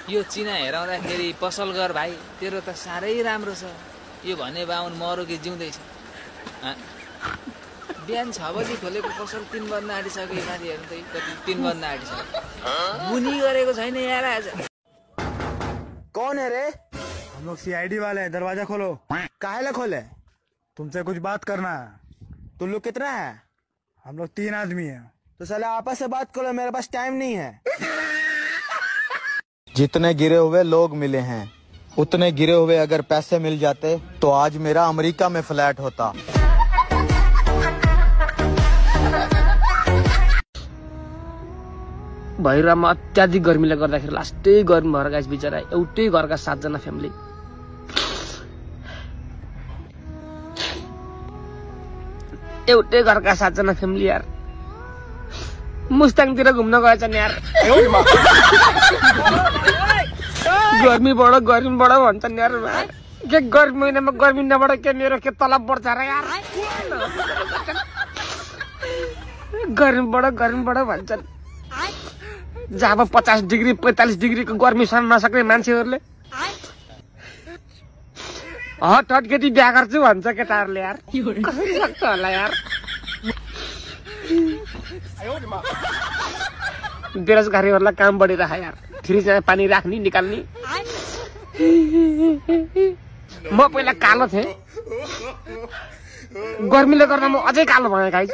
यो चिना हेराउँदाखेरि पसल गर भाइ, तेरो त साह्रै राम्रो छ। यो भने बाहुन मरो कि जिउँदैछ? बिहान 6 बजी खोलेको पसल 3 बज्न आँटिसक्यो। माथि हेर्नु त कति 3 बज्न आँटिसक्यो। बुनी गरेको छैन यार आज। कौन है रे? हम लोग सीआईडी वाले हैं, दरवाजा खोलो। काहे खोले? तुमसे कुछ बात करना है। तुम लोग कितना है? हम लोग 3 आदमी हैं। तो साले आपस से बात करो, मेरे पास टाइम नहीं है। जितने गिरे हुए लोग मिले हैं, उतने गिरे हुए अगर पैसे मिल जाते तो आज मेरा अमेरिका में फ्लैट होता। भैरवमा अत्याधिक गर्मीले गर्दाखेरि लास्टै गर्मी भएर गाइस बिचरा एउटै घरका 7 जना फ्यामिली। एउटै घरका 7 जना फ्यामिली यार मुस्ताङतिर घुम्न गएछन् यार। गर्मीबाट भन्छन् यार। के गर्मी महिनामा गर्मी नबाट के मेरो के तलब बढ्छ र यार? गर्मीबाट भन्छन्। जब 50 डिग्री 45 डिग्रीको गर्मी सहन नसक्ने मान्छेहरूले हट केटी बिहा गर्छु भन्छ केटाहरूले यार। कसरी सक्छ होला यार? बेरोजगारीहरूलाई काम बढिरह यार। फ्रिजमा पानी राख्ने निकाल्ने। म पहिला कालो थिएँ, गर्मीले गर्दा म अझै कालो भएँ गाइस।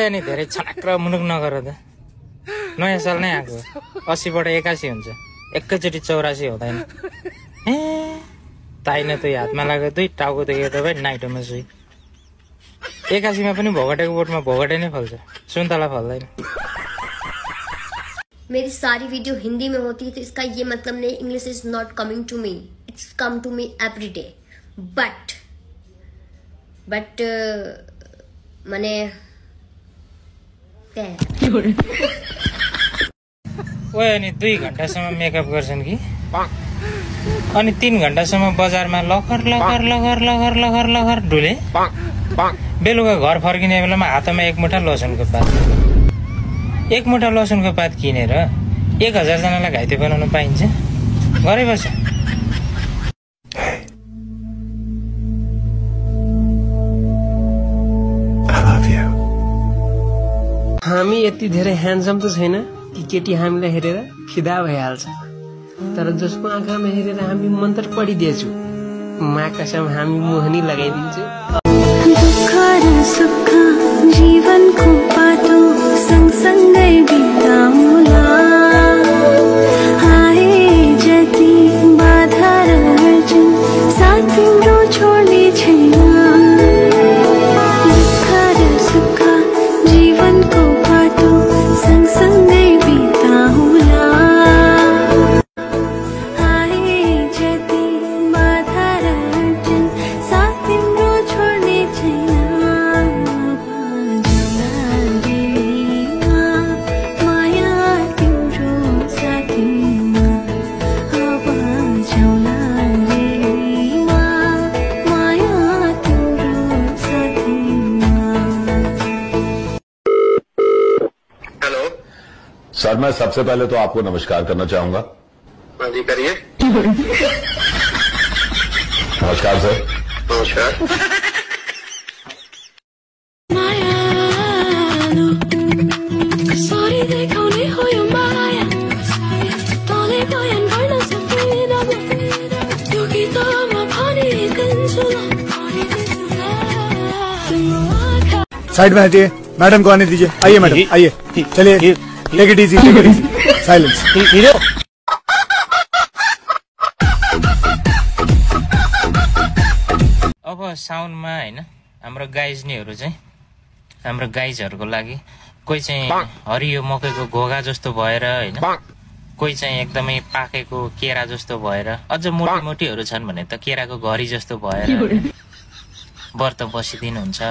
नि धेरै छनाक्र मुनुक नगर त। नयाँ साल नै आएको 80 बाट 81 हुन्छ, एकैचोटि 84 हुँदैन। ए ताइन त हातमा लाग्यो 2 टाउको देखेको त भाइ नाइटोमा सुई। 81 मा पनि भोगटेको बोटमा भोगटे नै फल्छ, सुन्तला फल्दैन। मेरी सारी वीडियो हिंदी में होती है तो इसका ये मतलब नहीं English is not coming to me, it's come to me every day. But माने ओए अनि 2 घण्टासम्म मेकअप गर्छन् कि, अनि 3 घण्टासम्म बजारमा लखर लखर लखर लखर लखर लखर डुले। बेलुका घर फर्किने बेलामा हातमा 1 मुठा लसुनको पात, 1 मुठा लसुनको पात किनेर 1000 जनालाई घाइते बनाउन पाइन्छ? घरै बस। हामी यति धेरै ह्यान्डसम त छैन कि केटी हामीलाई हेरेर फिदा भइहाल्छ, तर जसको आँखामा हेरेर हामी मन्त्र पढिदिएछु, माँ कसम हामी मोहनी लगाइदिन्छु। दुःख र सुख जीवनको बाटो सँगसँगै बिताउला, आए जति बाधा र अर्जुन साथ तिम्रो छोड्ने छैन। दुःख र सुख जीवनको बाटो सँगसँगै बिताउला, आए जति बाधा र अर्जुन साथ तिम्रो छोड्ने छैन। सर मैं सबसे पहले तो आपको नमस्कार करना चाहूंगा। हाँ जी करिए। नमस्कार सर। नमस्कार। साइड में हटिए, मैडम को आने दीजिए। आइए मैडम, आइए, चलिए, टेक इट इजी, साइलेंस। अब साउन्डमा हैन हाम्रो गाइजनीहरू चाहिँ हाम्रो गाइजहरूको लागि कोही चाहिँ हरियो मकैको घोगा जस्तो भएर हैन, कोही चाहिँ एकदमै पाकेको केरा जस्तो भएर, अझ मोटी मोटीहरू छन् भने त केराको घरी जस्तो भएर व्रत बसिदिनुहुन्छ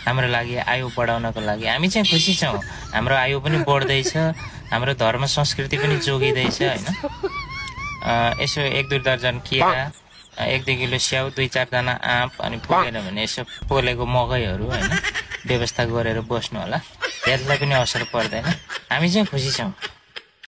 हाम्रो लागि, आयु बढाउनको लागि। हामी चाहिँ खुसी छौँ, हाम्रो आयु पनि बढ्दैछ, हाम्रो धर्म संस्कृति पनि जोगिँदैछ हैन। यसो 1-2 दर्जन केरा, 1-2 किलो स्याउ, 2-4 दाना आँप, अनि पुगेन भने यसो पोलेको मकैहरू हैन व्यवस्था गरेर बस्नु होला, हेल्थलाई पनि असर पर्दैन। हामी चाहिँ खुसी छौँ।